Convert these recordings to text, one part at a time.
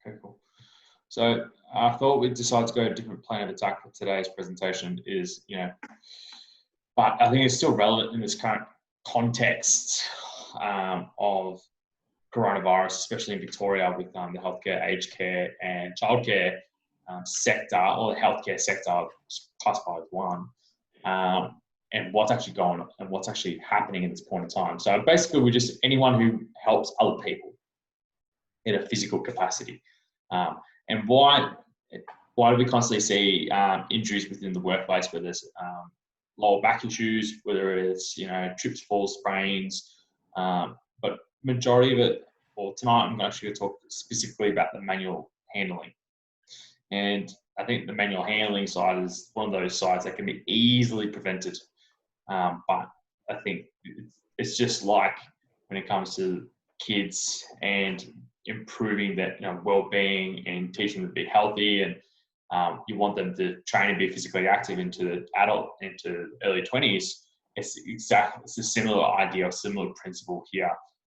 Okay, cool. So I thought we'd decide to go a different plan of attack for today's presentation is, but I think it's still relevant in this current context of coronavirus, especially in Victoria with the healthcare, aged care and childcare sector, or the healthcare sector classified as one, and what's actually going on and what's actually happening at this point in time. So basically, we're just anyone who helps other people in a physical capacity. And why do we constantly see injuries within the workplace, whether it's lower back issues, whether it's trips, falls, sprains, but majority of it, well, tonight I'm actually going to talk specifically about the manual handling. And I think the manual handling side is one of those sides that can be easily prevented. But I think it's just like when it comes to kids and improving their well-being and teaching them to be healthy, and you want them to train and be physically active into early 20s. It's a similar idea, a similar principle here,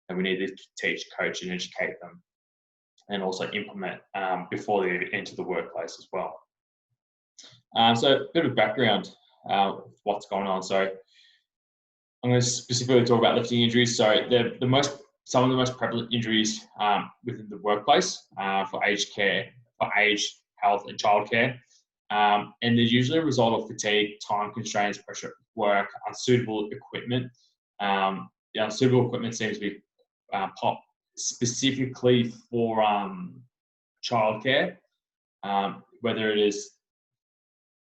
and we need to teach, coach, and educate them, and also implement before they enter the workplace as well. So a bit of background of what's going on. So I'm going to specifically talk about lifting injuries. So some of the most prevalent injuries within the workplace for aged care, for aged health and childcare, and they're usually a result of fatigue, time constraints, pressure at work, unsuitable equipment. The unsuitable equipment seems to be specifically for childcare, whether it is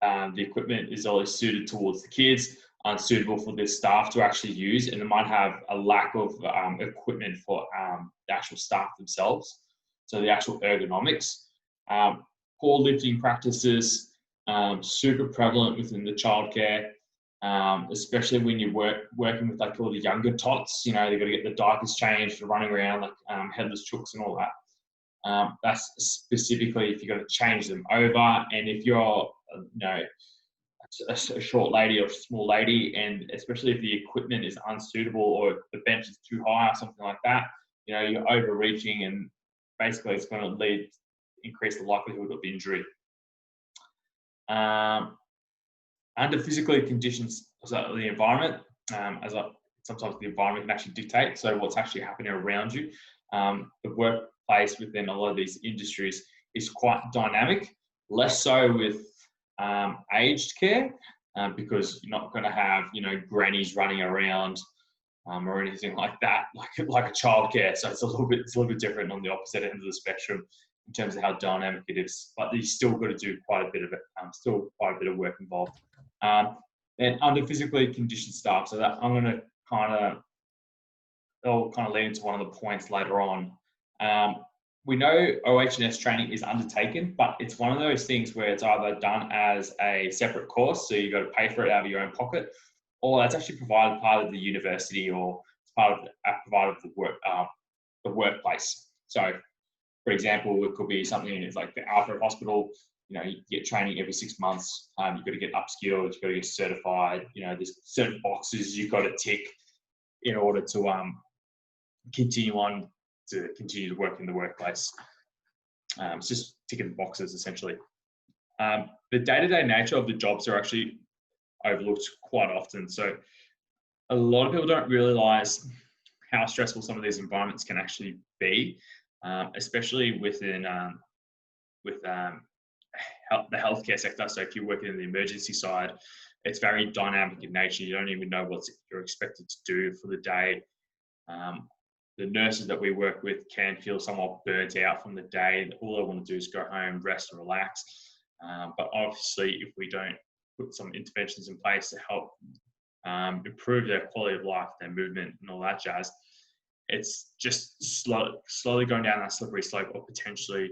the equipment is always suited towards the kids, unsuitable for the staff to actually use, and it might have a lack of equipment for the actual staff themselves. So the actual ergonomics, poor lifting practices, super prevalent within the childcare, especially when you're working with like all the younger tots. They've got to get the diapers changed, running around like headless chooks and all that. That's specifically if you're going to change them over, and if you're a short lady or small lady, and especially if the equipment is unsuitable or the bench is too high or something like that, you're overreaching, and basically it's going to increase the likelihood of injury. Under physically conditions, so the environment, sometimes the environment can actually dictate, so what's actually happening around you. The workplace within a lot of these industries is quite dynamic, less so with aged care, because you're not going to have grannies running around or anything like that, like a childcare. So it's a little bit different on the opposite end of the spectrum in terms of how dynamic it is. But you still got to do quite a bit of it. Still quite a bit of work involved. And under physically conditioned staff, so that I'm going to I'll kind of lead into one of the points later on. We know OH&S training is undertaken, but it's one of those things where it's either done as a separate course, so you've got to pay for it out of your own pocket, or that's actually provided part of the university, or it's provided of the workplace. So, for example, it could be something like the Alfred Hospital. You get training every 6 months. You've got to get upskilled. You've got to get certified. There's certain boxes you've got to tick in order to continue to work in the workplace. It's just ticking the boxes essentially. The day-to-day nature of the jobs are actually overlooked quite often. So a lot of people don't realize how stressful some of these environments can actually be, especially within the healthcare sector. So if you're working in the emergency side, it's very dynamic in nature. You don't even know what you're expected to do for the day. The nurses that we work with can feel somewhat burnt out from the day. All they want to do is go home, rest and relax. But obviously, if we don't put some interventions in place to help improve their quality of life, their movement and all that jazz, it's just slowly going down that slippery slope of potentially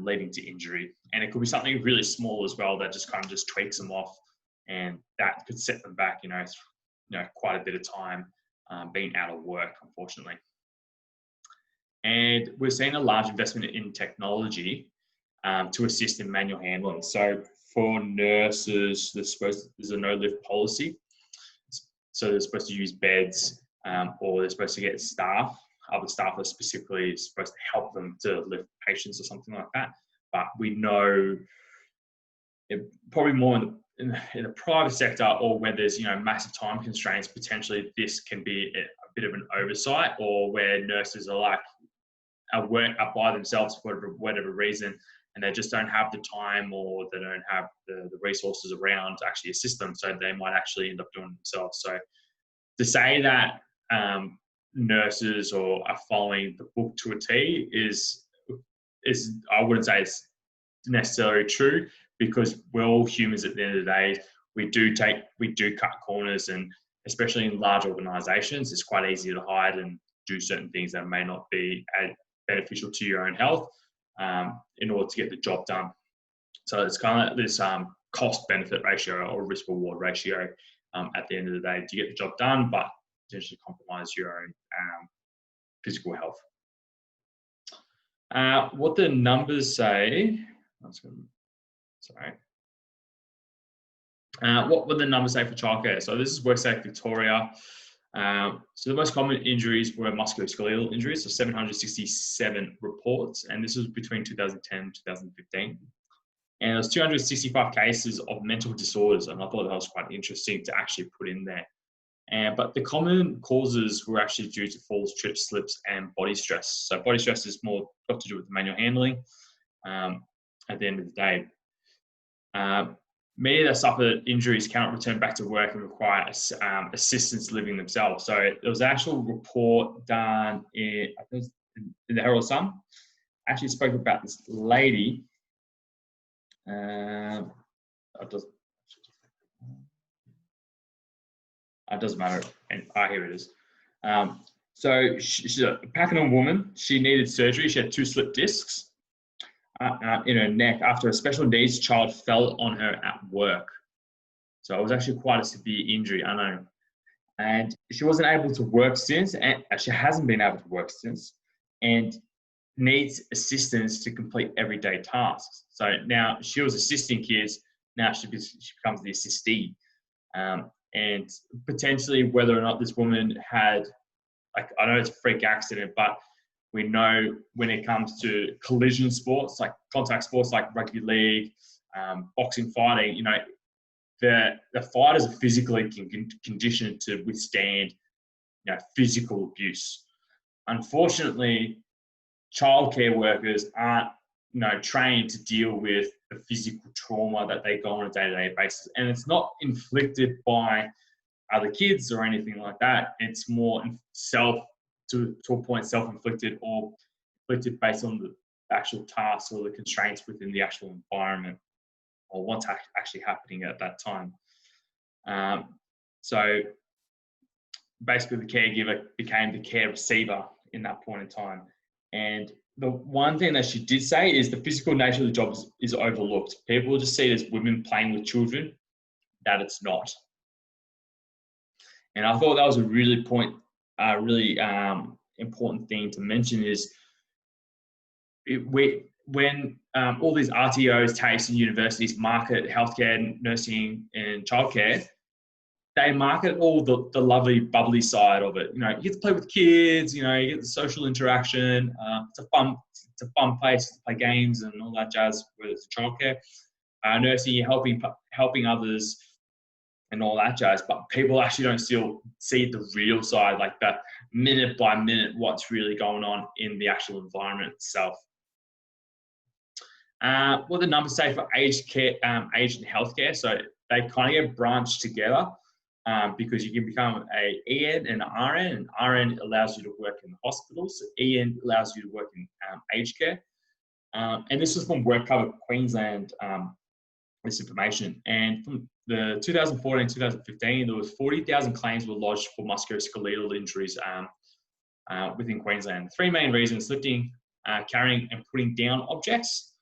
leading to injury. And it could be something really small as well that just kind of just tweaks them off, and that could set them back, quite a bit of time being out of work, unfortunately. And we're seeing a large investment in technology to assist in manual handling. So for nurses, there's a no-lift policy. So they're supposed to use beds, or they're supposed to get staff other staff are specifically supposed to help them to lift patients or something like that. But we know probably more in the private sector, or where there's massive time constraints, potentially this can be a bit of an oversight, or where nurses are like are by themselves for whatever reason, and they just don't have the time, or they don't have the resources around to actually assist them, so they might actually end up doing it themselves. So to say that nurses are following the book to a T is I wouldn't say it's necessarily true, because we're all humans at the end of the day. We do cut corners, and especially in large organizations, it's quite easy to hide and do certain things that may not be beneficial to your own health in order to get the job done. So it's kind of like this cost-benefit ratio or risk-reward ratio at the end of the day to get the job done, but potentially compromise your own physical health. What the numbers say, what would the numbers say for childcare? So this is WorkSafe Victoria. So the most common injuries were musculoskeletal injuries, so 767 reports, and this was between 2010 and 2015. And there was 265 cases of mental disorders, and I thought that was quite interesting to actually put in there. But the common causes were actually due to falls, trips, slips, and body stress. So body stress is more got to do with manual handling at the end of the day. Many that suffered injuries cannot return back to work and require assistance living themselves. So there was an actual report done in the Herald Sun. I actually spoke about this lady. It doesn't matter. And here it is. So she's a Pakenham woman. She needed surgery. She had 2 slip discs in her neck after a special needs child fell on her at work. So it was actually quite a severe injury, I know. And she wasn't able to work since, and she hasn't been able to work since, and needs assistance to complete everyday tasks. So now she was assisting kids, now she becomes the assistee. And potentially whether or not this woman had, like, I know it's a freak accident, but we know when it comes to collision sports, like contact sports, like rugby league, boxing, fighting, the fighters are physically conditioned to withstand, physical abuse. Unfortunately, childcare workers aren't, trained to deal with the physical trauma that they go on a day-to-day basis, and it's not inflicted by other kids or anything like that. It's more to a point self-inflicted, or inflicted based on the actual tasks or the constraints within the actual environment, or what's actually happening at that time. So basically the caregiver became the care receiver in that point in time. And the one thing that she did say is the physical nature of the job is overlooked. People just see it as women playing with children, that it's not. And I thought that was a really important thing to mention is when all these RTOs, TAFEs, and universities market healthcare, nursing, and childcare, they market all the lovely, bubbly side of it. You get to play with kids. You get the social interaction. It's a fun place to play games and all that jazz. Whether it's childcare, nursing, you're helping others, and all that jazz. But people actually don't still see the real side, like that minute by minute, what's really going on in the actual environment itself. What the numbers say for aged and healthcare, so they kind of get branched together because you can become a EN and an RN, and RN allows you to work in the hospitals, so EN allows you to work in aged care. And this was from WorkCover Queensland, this information. And from the 2014-2015, there was 40,000 claims were lodged for musculoskeletal injuries within Queensland. 3 main reasons: lifting, carrying and putting down objects,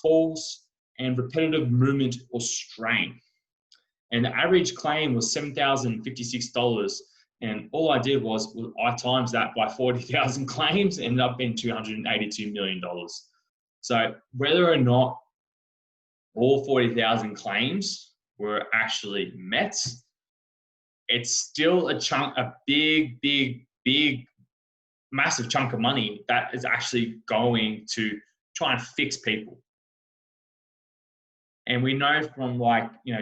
falls, and repetitive movement or strain. And the average claim was $7,056. And all I did was I times that by 40,000 claims, ended up being $282 million. So whether or not all 40,000 claims were actually met, it's still a big massive chunk of money that is actually going to try and fix people. And we know from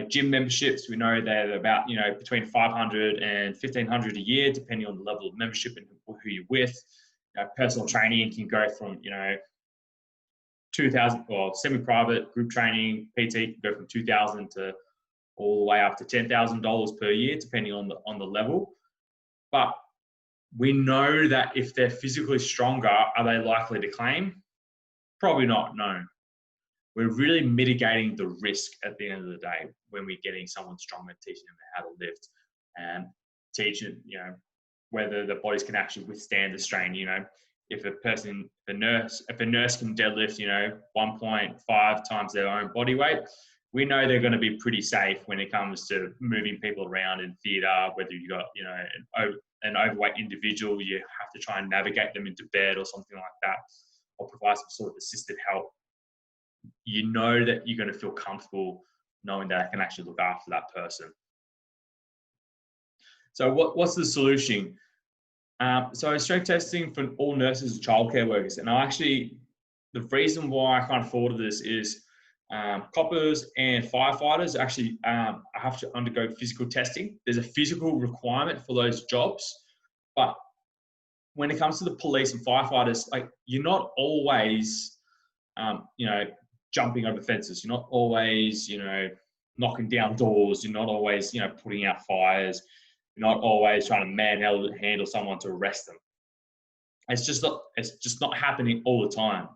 gym memberships, we know they're about, between $500 and $1,500 a year, depending on the level of membership and who you're with. Personal training can go from, $2,000, or semi-private group training, PT can go from $2,000 to all the way up to $10,000 per year, depending on the level. But we know that if they're physically stronger, are they likely to claim? Probably not, no. We're really mitigating the risk at the end of the day when we're getting someone stronger, teaching them how to lift and teaching, whether the bodies can actually withstand the strain. If a nurse can deadlift, 1.5 times their own body weight, we know they're going to be pretty safe when it comes to moving people around in theatre. Whether you got, an overweight individual, you have to try and navigate them into bed or something like that, or provide some sort of assisted help. You know that you're going to feel comfortable knowing that I can actually look after that person. So what's the solution? So strength testing for all nurses and childcare workers. And the reason why I kind of thought of this is coppers and firefighters actually have to undergo physical testing. There's a physical requirement for those jobs. But when it comes to the police and firefighters, you're not always, jumping over fences. You're not always, knocking down doors. You're not always, putting out fires. You're not always trying to manhandle someone to arrest them. It's just not happening all the time.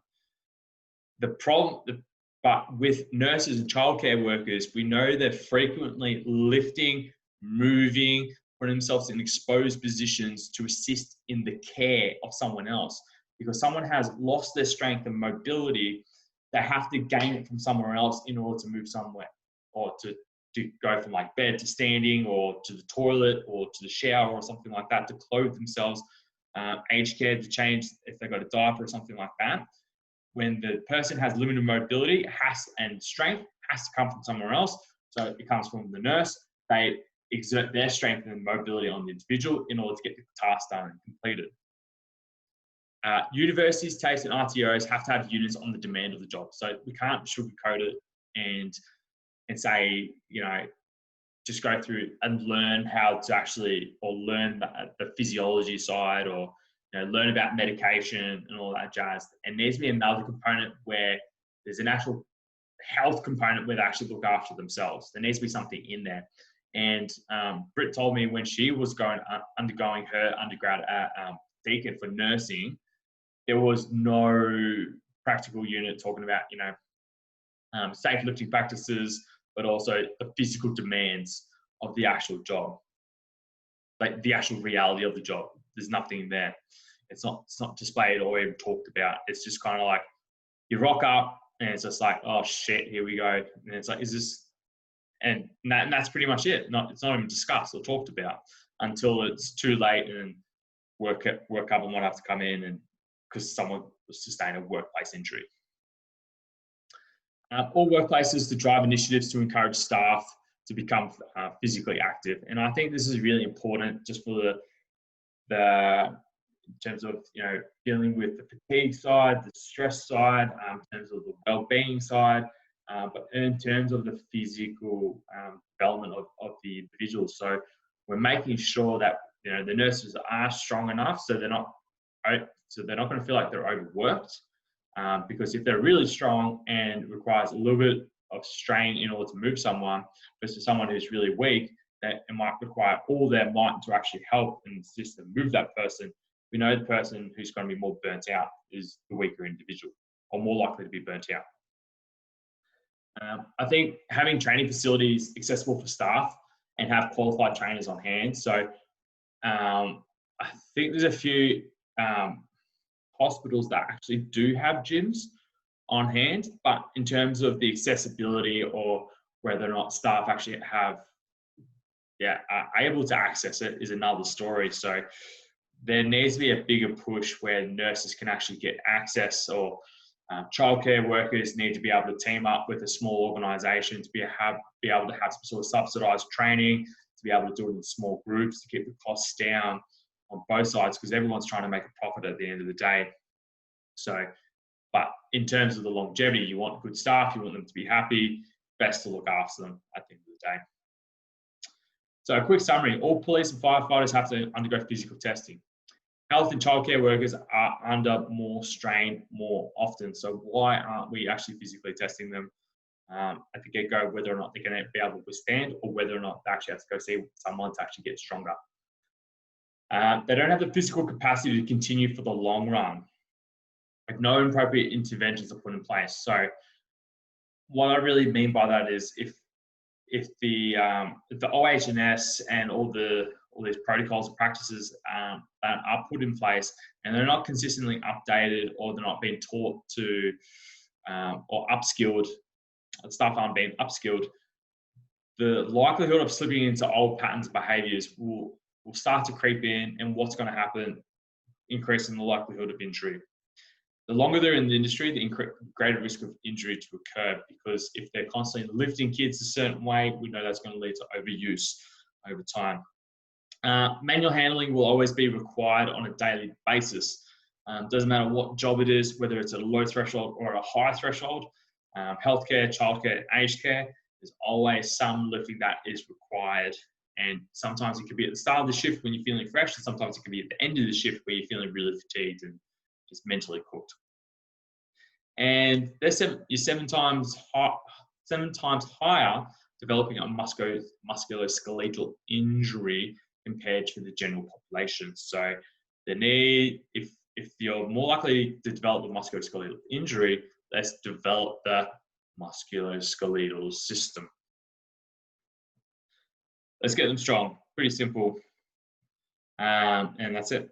But with nurses and childcare workers, we know they're frequently lifting, moving, putting themselves in exposed positions to assist in the care of someone else. Because someone has lost their strength and mobility, they have to gain it from somewhere else in order to move somewhere, or to go from bed to standing, or to the toilet, or to the shower, or something like that, to clothe themselves, aged care, to change if they've got a diaper or something like that. When the person has limited mobility and strength, has to come from somewhere else. So it comes from the nurse. They exert their strength and mobility on the individual in order to get the task done and completed. Universities, TAFEs, and RTOs have to have units on the demand of the job. So we can't sugarcoat it and say, just go through and learn how to learn the physiology side, or learn about medication and all that jazz. And there needs to be another component where there's an actual health component where they actually look after themselves. There needs to be something in there. And Britt told me when she was undergoing her undergrad at Deakin for nursing, there was no practical unit talking about, safe lifting practices, but also the physical demands of the actual job, the actual reality of the job. There's nothing there. It's not displayed or even talked about. It's just kind of you rock up and it's just oh shit, here we go. And it's is this? And that's pretty much it. It's not even discussed or talked about until it's too late and work up and might have to come in, and because someone sustained a workplace injury. All workplaces to drive initiatives to encourage staff to become physically active. And I think this is really important just for in terms of, dealing with the fatigue side, the stress side, in terms of the well-being side, but in terms of the physical development of the individual. So we're making sure that, the nurses are strong enough so they're not going to feel like they're overworked. Because if they're really strong and requires a little bit of strain in order to move someone, versus someone who's really weak, that it might require all their might to actually help and assist and move that person. We know the person who's going to be more burnt out is the weaker individual, or more likely to be burnt out. I think having training facilities accessible for staff and have qualified trainers on hand. So I think there's a few hospitals that actually do have gyms on hand, but in terms of the accessibility or whether or not staff actually are able to access it is another story. So there needs to be a bigger push where nurses can actually get access, or childcare workers need to be able to team up with a small organisation to be able to have some sort of subsidised training, to be able to do it in small groups to keep the costs down. on both sides because everyone's trying to make a profit at the end of the day. So, but in terms of the longevity, you want good staff, you want them to be happy, best to look after them at the end of the day. So a quick summary, all police and firefighters have to undergo physical testing. Health and childcare workers are under more strain more often. So why aren't we actually physically testing them at the get-go, whether or not they're going to be able to withstand or whether or not they actually have to go see someone to actually get stronger. They don't have the physical capacity to continue for the long run. Like no appropriate interventions are put in place. So what I really mean by that is if the OH&S and all these protocols and practices that are put in place and they're not consistently updated or they're not being taught to or upskilled, staff aren't being upskilled, the likelihood of slipping into old patterns of behaviours will start to creep in, and what's going to happen, increasing the likelihood of injury. The longer they're in the industry, the greater risk of injury to occur, because if they're constantly lifting kids a certain way, we know that's going to lead to overuse over time. Manual handling will always be required on a daily basis. Doesn't matter what job it is, whether it's at a low threshold or a high threshold. Healthcare, childcare, aged care, there's always some lifting that is required. And sometimes it could be at the start of the shift when you're feeling fresh, and sometimes it can be at the end of the shift where you're feeling really fatigued and just mentally cooked. And you're seven times higher developing a musculoskeletal injury compared to the general population. So if you're more likely to develop a musculoskeletal injury, let's develop the musculoskeletal system. Let's get them strong. Pretty simple. And that's it.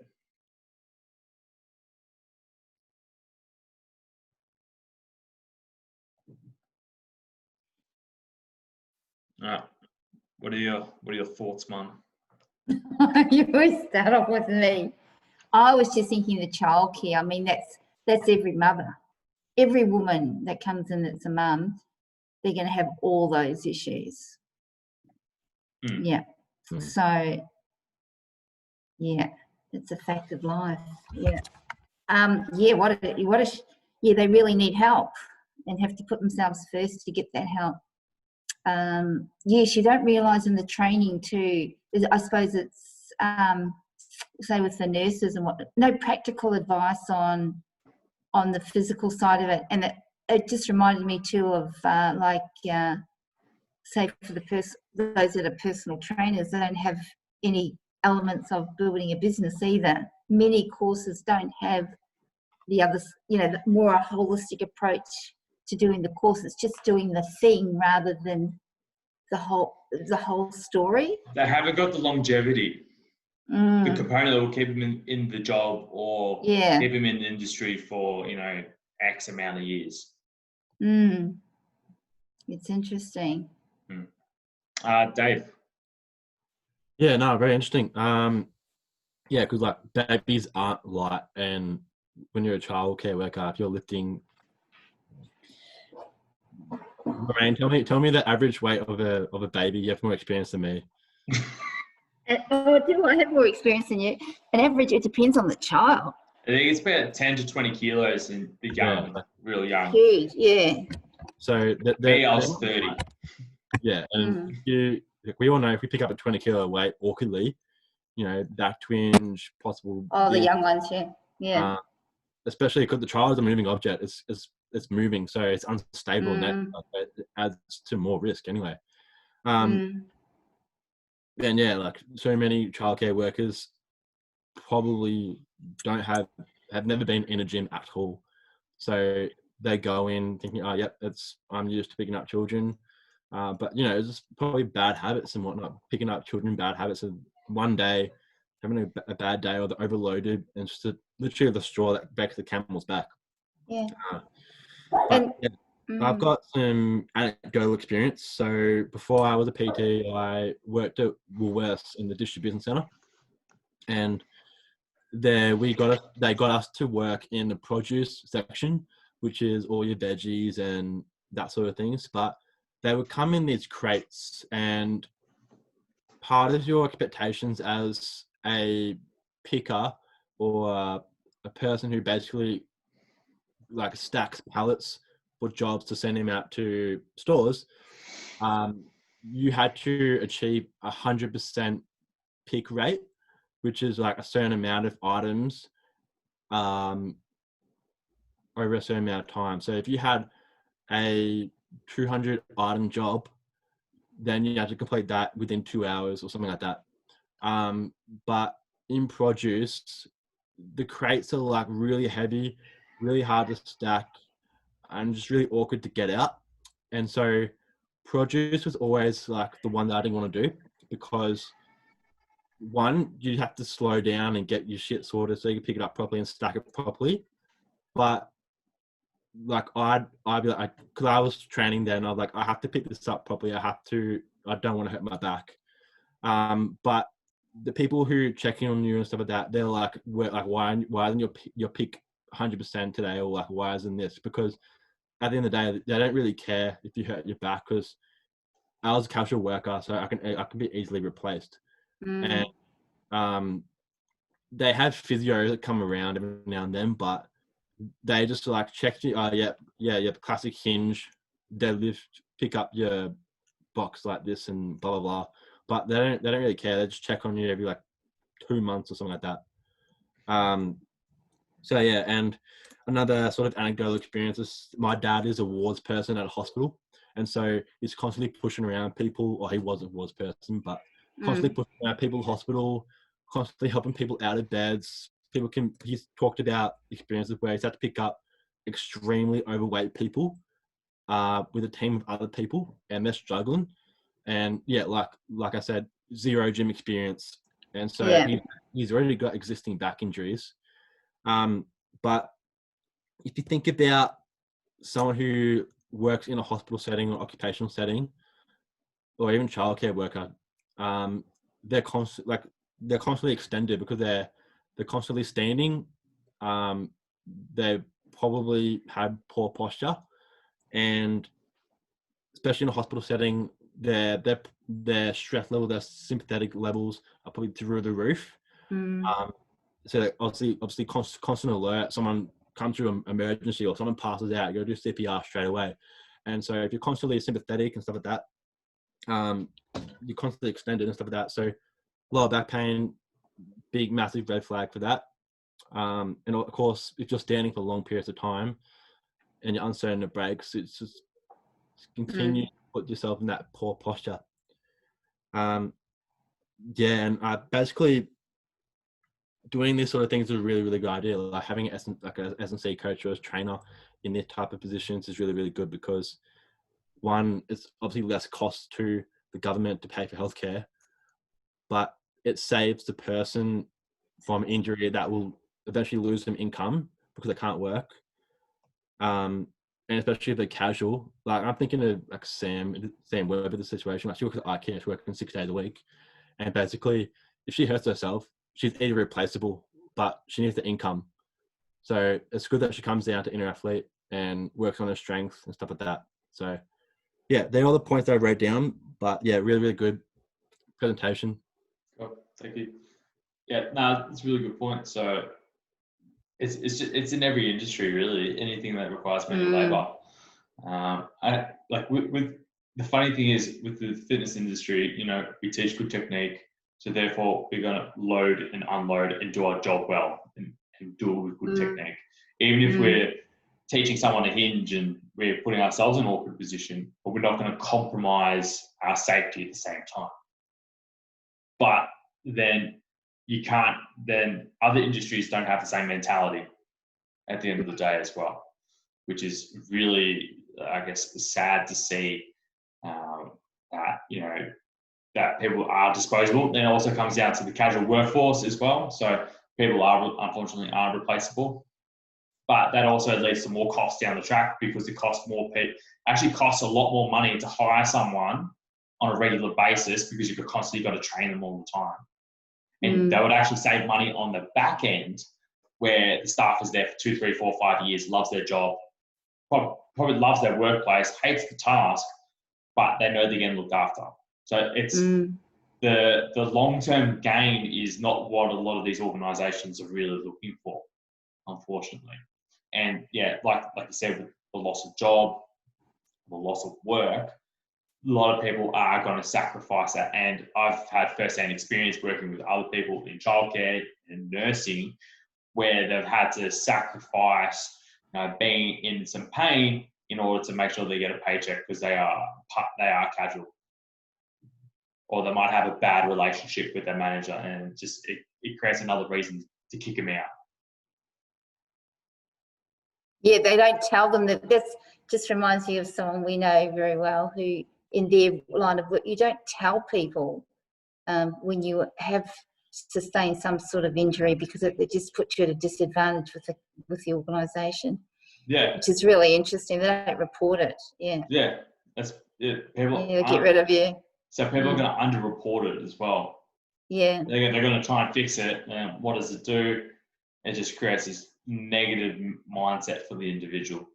What are your thoughts, Mum? You always start off with me. I was just thinking the childcare. I mean, that's every mother, every woman that comes in that's a mum, they're going to have all those issues. Yeah. So, yeah, it's a fact of life. Yeah. Yeah, they really need help and have to put themselves first to get that help. Yes, you don't realise in the training too, I suppose it's, say with the nurses and no practical advice on the physical side of it. And it just reminded me too of say for those that are personal trainers, they don't have any elements of building a business either. Many courses don't have the other, more a holistic approach to doing the course. It's just doing the thing rather than the whole story. They haven't got the longevity, the component that will keep them in the job or keep them in the industry for X amount of years. It's interesting. Dave. Yeah, no, very interesting. Yeah, because like babies aren't light, and when you're a childcare worker, if you're lifting, Lorraine, tell me the average weight of a baby. You have more experience than me. Do I have more experience than you? An average, it depends on the child. I think it's about 10 to 20 kilos in the young, really young. Huge, yeah. So I was 30. Yeah, and we all know if we pick up a 20 kilo weight awkwardly, back twinge, possible. Oh, the young ones, yeah. Especially because the child is a moving object. It's moving, so it's unstable, and that adds to more risk anyway. And yeah, like so many childcare workers probably have never been in a gym at all. So they go in thinking, oh, yep, I'm used to picking up children. But, it's just probably bad habits and whatnot, picking up children, bad habits. And one day, having a bad day, or they're overloaded, and just literally the straw that breaks the camel's back. Yeah. I've got some anecdotal experience. So before I was a PT, I worked at Woolworths in the distribution centre. And there they got us to work in the produce section, which is all your veggies and that sort of things. But they would come in these crates, and part of your expectations as a picker or a person who basically like stacks pallets for jobs to send him out to stores, you had to achieve 100% pick rate, which is like a certain amount of items over a certain amount of time. So if you had a 200 item job, then you have to complete that within 2 hours or something like that. But in produce, the crates are like really heavy, really hard to stack, and just really awkward to get out. And so produce was always like the one that I didn't want to do, because one, you have to slow down and get your shit sorted so you can pick it up properly and stack it properly. But like I'd be like, because I was training then, I was like, I have to pick this up properly. I don't want to hurt my back. But the people who checking on you and stuff like that, they're like, why isn't your pick 100% today? Or like, why isn't this? Because at the end of the day, they don't really care if you hurt your back, because I was a casual worker, so I can be easily replaced. And they have physio that come around every now and then, but they just like check you. Yeah, classic hinge, deadlift, pick up your box like this, and blah blah blah. But they don't really care. They just check on you every like 2 months or something like that. So yeah, and another sort of anecdotal experience is my dad is a wards person at a hospital, and so he's constantly pushing around people. Or he wasn't a wards person, but constantly pushing around people in the hospital, constantly helping people out of beds. He's talked about experiences where he's had to pick up extremely overweight people with a team of other people, and they're struggling. And yeah, like I said, zero gym experience, and so he's already got existing back injuries. But if you think about someone who works in a hospital setting or occupational setting, or even childcare worker, they're constantly extended because they're constantly standing. They probably have poor posture, and especially in a hospital setting, their stress level, their sympathetic levels are probably through the roof. So obviously constant alert. Someone comes through an emergency or someone passes out, you got to do CPR straight away. And so if you're constantly sympathetic and stuff like that, you're constantly extended and stuff like that. So lower back pain, big massive red flag for that. And of course, if you're standing for long periods of time and you're uncertain of breaks, it's just continue to put yourself in that poor posture. And basically doing these sort of things is a really, really good idea. Like having an S&C coach or a trainer in this type of positions is really, really good, because one, it's obviously less cost to the government to pay for healthcare, but it saves the person from injury that will eventually lose them income because they can't work. And especially if they're casual, like I'm thinking of like Sam Webber, the situation. Like she works at iCare, she's working 6 days a week, and basically if she hurts herself, she's irreplaceable, but she needs the income. So it's good that she comes down to Inner Athlete and works on her strength and stuff like that. So yeah, they're all the points that I wrote down, but yeah, really, really good presentation. Oh, thank you. Yeah, no, it's a really good point. So it's in every industry really, anything that requires manual labor. With the funny thing is with the fitness industry, you know, we teach good technique, so therefore we're going to load and unload and do our job well and do it with good technique. Even if we're teaching someone to hinge and we're putting ourselves in an awkward position, but we're not going to compromise our safety at the same time. But then other industries don't have the same mentality at the end of the day as well, which is really, I guess, sad to see that, you know, that people are disposable. Then it also comes down to the casual workforce as well. So people unfortunately are replaceable, but that also leads to more costs down the track, because it costs actually costs a lot more money to hire someone on a regular basis, because you've constantly got to train them all the time. And they would actually save money on the back end, where the staff is there for 2, 3, 4, 5 years, loves their job, probably loves their workplace, hates the task, but they know they're getting looked after. So the long-term gain is not what a lot of these organisations are really looking for, unfortunately. And yeah, like you said, with the loss of job, the loss of work, a lot of people are going to sacrifice that. And I've had first-hand experience working with other people in childcare and nursing, where they've had to sacrifice being in some pain in order to make sure they get a paycheck, because they are casual, or they might have a bad relationship with their manager, and just it creates another reason to kick them out. Yeah, they don't tell them that. This just reminds me of someone we know very well who, in their line of work, you don't tell people when you have sustained some sort of injury, because it just puts you at a disadvantage with the organisation. Yeah, which is really interesting. They don't report it. Yeah, that's it. People get rid of you. So people are going to underreport it as well. Yeah, they're going to try and fix it. And what does it do? It just creates this negative mindset for the individual.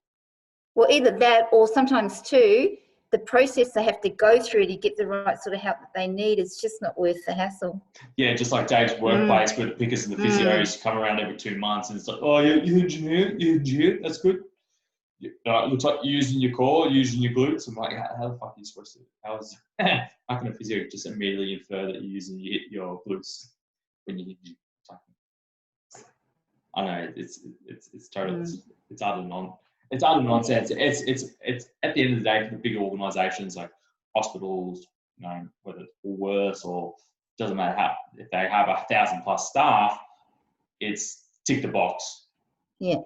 Well, either that, or sometimes too, the process they have to go through to get the right sort of help that they need is just not worth the hassle. Yeah, just like Dave's workplace with the pickers and the physios come around every 2 months, and it's like, oh, you engineer, that's good. It looks like you're using your core, using your glutes. I'm like, how the fuck are you supposed to? How can a physio just immediately infer that you're using your glutes when you hit? I know it's total. It's utter nonsense. It's at the end of the day, for the bigger organisations like hospitals, whether it's Woolworths or doesn't matter how, if they have 1,000+ staff, it's tick the box. Yeah.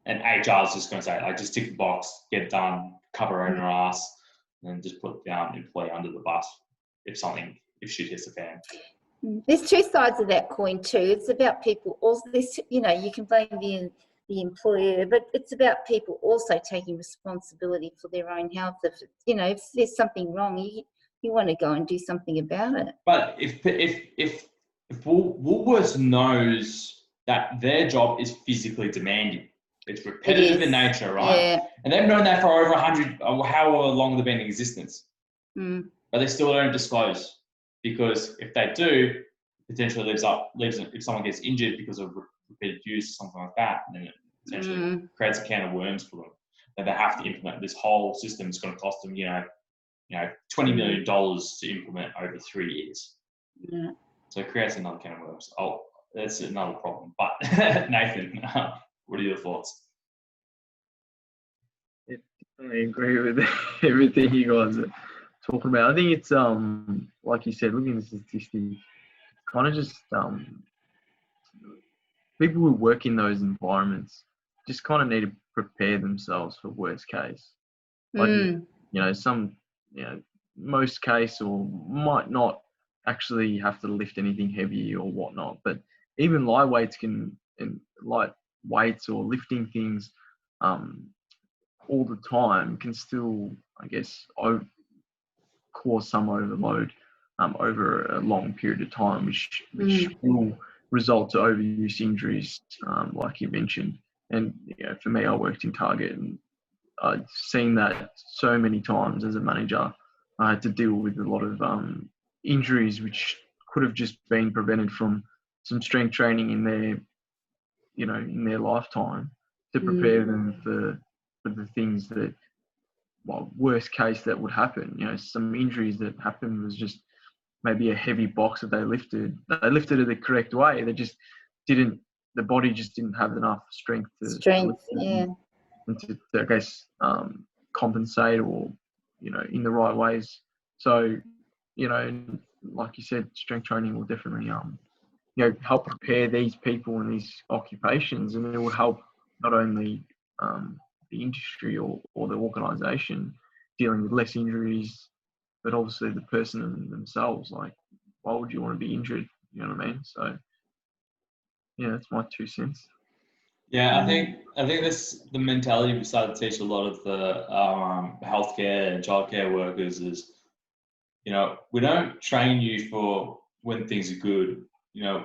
And HR is just going to say, like, just tick the box, get it done, cover on your ass, and then just put the employee under the bus if shit hits the fan. There's two sides of that coin too. It's about people also. You can blame the employer, but it's about people also taking responsibility for their own health. If there's something wrong, you want to go and do something about it. But if Woolworths knows that their job is physically demanding, it's repetitive in nature, right? Yeah. And they've known that for over 100, however long they've been in existence. But they still don't disclose, because if they do, potentially leaves if someone gets injured because of repeated use or something like that, then it potentially creates a can of worms for them. And they have to implement this whole system. It's going to cost them, $20 million to implement over 3 years. Yeah. So it creates another can of worms. Oh, that's another problem. But Nathan, what are your thoughts? I agree with everything you guys are talking about. I think it's like you said, looking at the statistics, kind of just people who work in those environments just kind of need to prepare themselves for worst case. Like most case, or might not actually have to lift anything heavy or whatnot, but even light weights or lifting things all the time can still, I guess, cause some overload over a long period of time, which will result to overuse injuries, like you mentioned. And for me, I worked in Target, and I've seen that so many times as a manager. I had to deal with a lot of injuries which could have just been prevented from some strength training in their lifetime, to prepare them for the things that, worst case that would happen. Some injuries that happened was just maybe a heavy box that they lifted. They lifted it the correct way. They just didn't. The body just didn't have enough strength to I guess compensate, or in the right ways. So like you said, strength training will definitely help prepare these people in these occupations, and it will help not only the industry or the organisation dealing with less injuries, but obviously the person themselves. Like, why would you want to be injured? You know what I mean? So that's my 2 cents. Yeah, I think the mentality we started to teach a lot of the healthcare and childcare workers is, we don't train you for when things are good.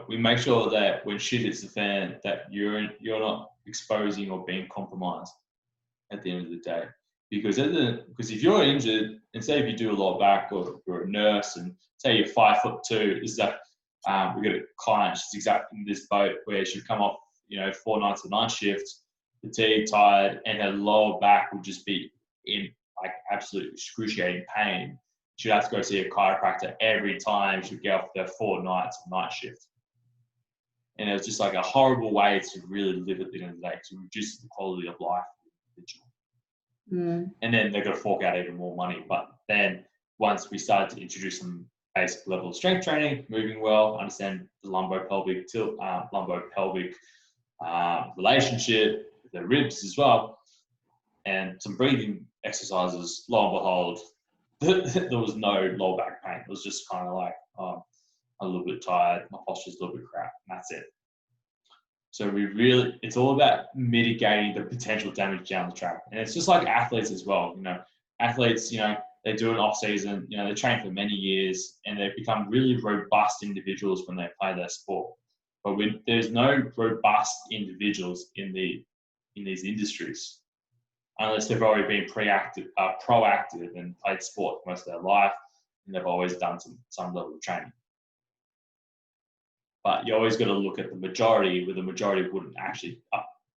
We make sure that when shit hits the fan, that you're not exposing or being compromised at the end of the day. because if you're injured, and say if you do a lot back, or you're a nurse, and say you're 5'2", this is that we got a client, she's exactly in this boat where she'd come off, 4 nights of night shift, fatigued, tired, and her lower back would just be in like absolute excruciating pain. She'd have to go see a chiropractor every time she'd get off their 4 nights of night shift. And it was just like a horrible way to really live at the end of the day, to reduce the quality of life of the individual. And then they're going to fork out even more money. But then once we started to introduce some basic level of strength training, moving well, understand the lumbo-pelvic tilt, lumbo-pelvic relationship, the ribs as well, and some breathing exercises, lo and behold, there was no lower back pain. It was just kind of like, I'm a little bit tired, my posture's a little bit crap, and that's it. So it's all about mitigating the potential damage down the track. And it's just like athletes as well. Athletes, they do an off season, they train for many years, and they become really robust individuals when they play their sport. But there's no robust individuals in these industries, unless they've already been proactive and played sport most of their life, and they've always done some level of training. But you always got to look at the majority, where the majority wouldn't actually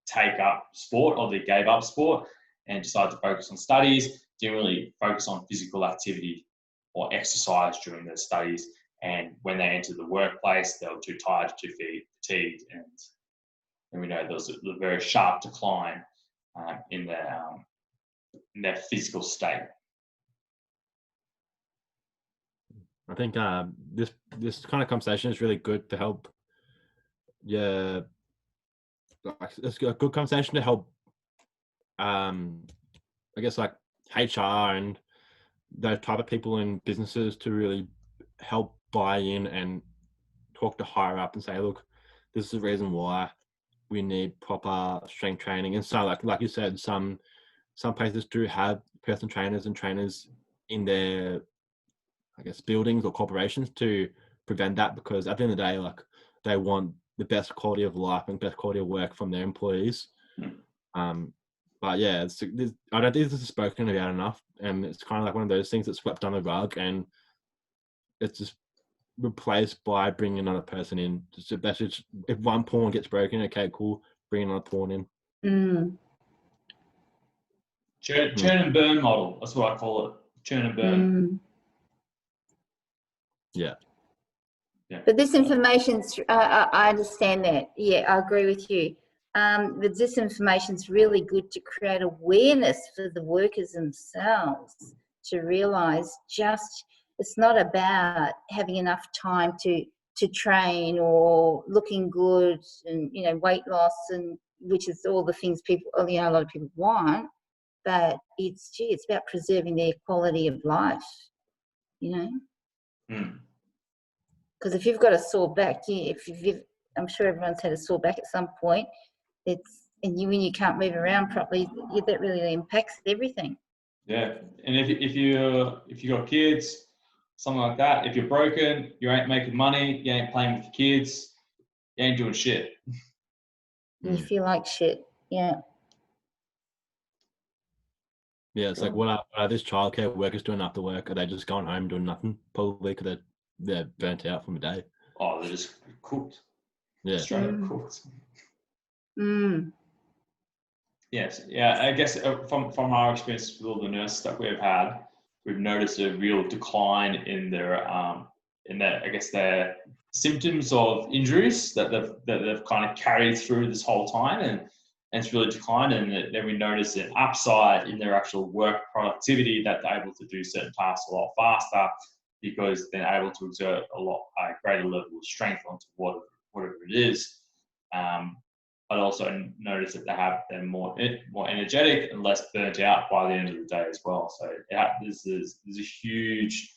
take up sport, or they gave up sport and decided to focus on studies, didn't really focus on physical activity or exercise during their studies. And when they entered the workplace, they were too tired, too fatigued, and we know there was a very sharp decline in their physical state. I think this kind of conversation is really good to help. Yeah, it's a good conversation to help. I guess like HR and those type of people in businesses to really help buy in and talk to higher up and say, look, this is the reason why we need proper strength training. And so, like you said, some places do have personal trainers and trainers in their, I guess, buildings or corporations to prevent that, because at the end of the day, like, they want the best quality of life and best quality of work from their employees. But yeah, I don't think this is spoken about enough, and it's kind of like one of those things that's swept under the rug, and it's just replaced by bringing another person in. Just a message: if one pawn gets broken, okay, cool, bring another pawn in. Churn and burn model. That's what I call it. Churn and burn. Yeah. But this information's, I understand that. Yeah, I agree with you. But this information's really good to create awareness for the workers themselves, to realise it's not about having enough time to train or looking good and, weight loss, and which is all the things people, a lot of people want, but it's about preserving their quality of life, Because if you've got a sore back, I'm sure everyone's had a sore back at some point. When you can't move around properly, that really impacts everything. Yeah, and if you got kids, something like that, if you're broken, you ain't making money, you ain't playing with your kids, you ain't doing shit. You feel like shit. Yeah. Yeah, it's like, what are these childcare workers doing after work? Are they just going home doing nothing? Probably because they're burnt out from the day. Oh, they're just cooked. Yeah. Straight up cooked. Yes. Yeah, I guess from our experience with all the nurses that we've had, we've noticed a real decline in their symptoms of injuries that they've kind of carried through this whole time, and it's really declined. And then we notice an upside in their actual work productivity, that they're able to do certain tasks a lot faster because they're able to exert a greater level of strength onto whatever it is. I'd also notice that they're more energetic and less burnt out by the end of the day as well. So there's a huge.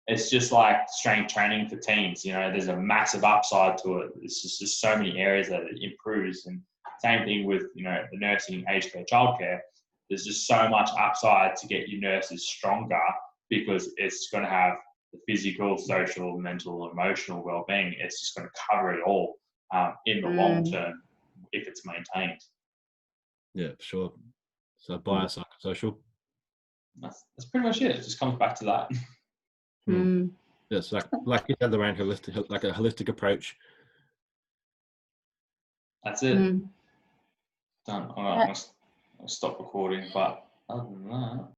It's just like strength training for teens. There's a massive upside to it. It's just so many areas that it improves. And same thing with the nursing, aged care, childcare. There's just so much upside to get your nurses stronger, because it's going to have the physical, social, mental, emotional well-being. It's just going to cover it all in the long term, if it's maintained. Yeah, for sure. So biopsychosocial. That's pretty much it. It just comes back to that. Yes, like you said, around holistic, like a holistic approach. That's it. Done. All right, I'll stop recording, but other than that.